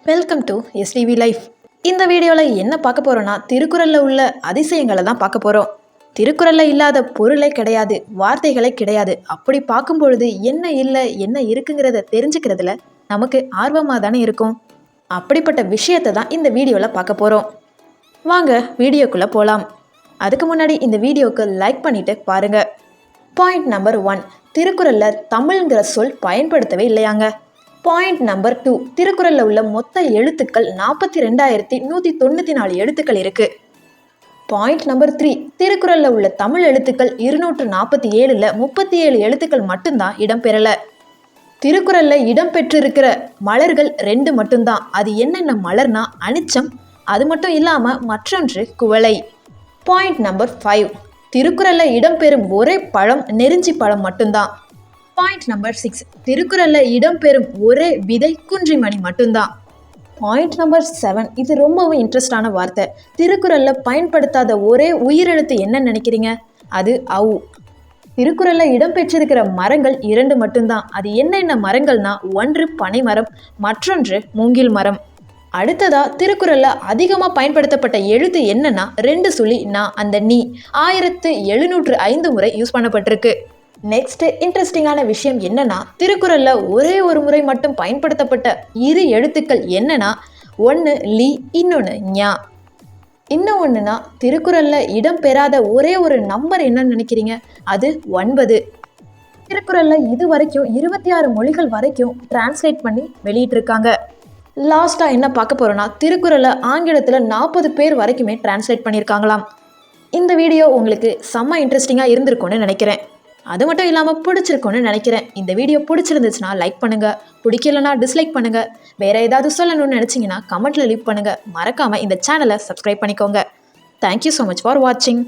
Welcome to STV life. இந்த வீடியோவில் என்ன பார்க்க போகிறோன்னா, திருக்குறளில் உள்ள அதிசயங்களை தான் பார்க்க போகிறோம். திருக்குறளில் இல்லாத பொருளே கிடையாது, வார்த்தைகளே கிடையாது. அப்படி பார்க்கும் பொழுது என்ன இல்லை என்ன இருக்குங்கிறத தெரிஞ்சுக்கிறதுல நமக்கு ஆர்வமாக தானே இருக்கும். அப்படிப்பட்ட விஷயத்தை தான் இந்த வீடியோவில் பார்க்க போகிறோம். வாங்க வீடியோக்குள்ளே போகலாம். அதுக்கு முன்னாடி இந்த வீடியோவுக்கு லைக் பண்ணிவிட்டு பாருங்கள். பாயிண்ட் நம்பர் 1, திருக்குறளில் தமிழ்ங்கிற சொல் பயன்படுத்தவே இல்லையாங்க. பாயிண்ட் நம்பர் 2, திருக்குறளில் உள்ள மொத்த எழுத்துக்கள் 42,194 எழுத்துக்கள் இருக்குது. பாயிண்ட் நம்பர் 3, திருக்குறளில் உள்ள தமிழ் எழுத்துக்கள் 247ல் 37 எழுத்துக்கள் மட்டும்தான் இடம்பெறலை. திருக்குறளில் இடம்பெற்றிருக்கிற மலர்கள் 2 மட்டும்தான். அது என்னென்ன மலர்னா அனிச்சம், அது மட்டும் இல்லாமல் மற்றொன்று குவளை. பாயிண்ட் நம்பர் 5, திருக்குறளில் இடம்பெறும் ஒரே பழம் நெருஞ்சி பழம் மட்டும்தான். பாயிண்ட் நம்பர் 6, திருக்குறளில் இடம்பெறும் ஒரே விதை குன்றிமணி மட்டும்தான். பாயிண்ட் நம்பர் 7, இது ரொம்பவும் இன்ட்ரெஸ்டான வார்த்தை. திருக்குறளில் பயன்படுத்தாத ஒரே உயிரெழுத்து என்ன நினைக்கிறீங்க? அது ஔ. திருக்குறளில் இடம்பெற்றிருக்கிற மரங்கள் 2 மட்டும்தான். அது என்னென்ன மரங்கள்னா, ஒன்று பனை மரம், மற்றொன்று மூங்கில் மரம். அடுத்ததா திருக்குறளில் அதிகமாக பயன்படுத்தப்பட்ட எழுத்து என்னன்னா 2 சுழி நா, அந்த நீ 1705 முறை யூஸ் பண்ணப்பட்டிருக்கு. நெக்ஸ்ட் இன்ட்ரெஸ்டிங்கான விஷயம் என்னன்னா, திருக்குறளில் ஒரே ஒரு முறை மட்டும் பயன்படுத்தப்பட்ட 2 எழுத்துக்கள் என்னன்னா, ஒன்று லி, இன்னொன்று ஞா. இன்னும் ஒன்றுனா, திருக்குறளில் இடம்பெறாத ஒரே ஒரு நம்பர் என்னன்னு நினைக்கிறீங்க? அது 9. திருக்குறளில் இது வரைக்கும் 26 மொழிகள் வரைக்கும் டிரான்ஸ்லேட் பண்ணி வெளியிட்டிருக்காங்க. லாஸ்ட்டாக என்ன பார்க்க போகிறோன்னா, திருக்குறளை ஆங்கிலத்தில் 40 பேர் வரைக்குமே டிரான்ஸ்லேட் பண்ணியிருக்காங்களாம். இந்த வீடியோ உங்களுக்கு செம்ம இன்ட்ரெஸ்டிங்காக இருந்திருக்கும்னு நினைக்கிறேன். அது மட்டும் இல்லாமல் பிடிச்சிருக்கும்னு நினைக்கிறேன். இந்த வீடியோ பிடிச்சிருந்துச்சுன்னா லைக் பண்ணுங்கள், பிடிக்கலன்னா டிஸ்லைக் பண்ணுங்கள். வேறு ஏதாவது சொல்லணும்னு நினச்சிங்கன்னா கமெண்ட்டில் லீவ் பண்ணுங்கள். மறக்காமல் இந்த சேனலை சப்ஸ்கிரைப் பண்ணிக்கோங்க. தேங்க்யூ ஸோ மச் ஃபார் வாட்சிங்.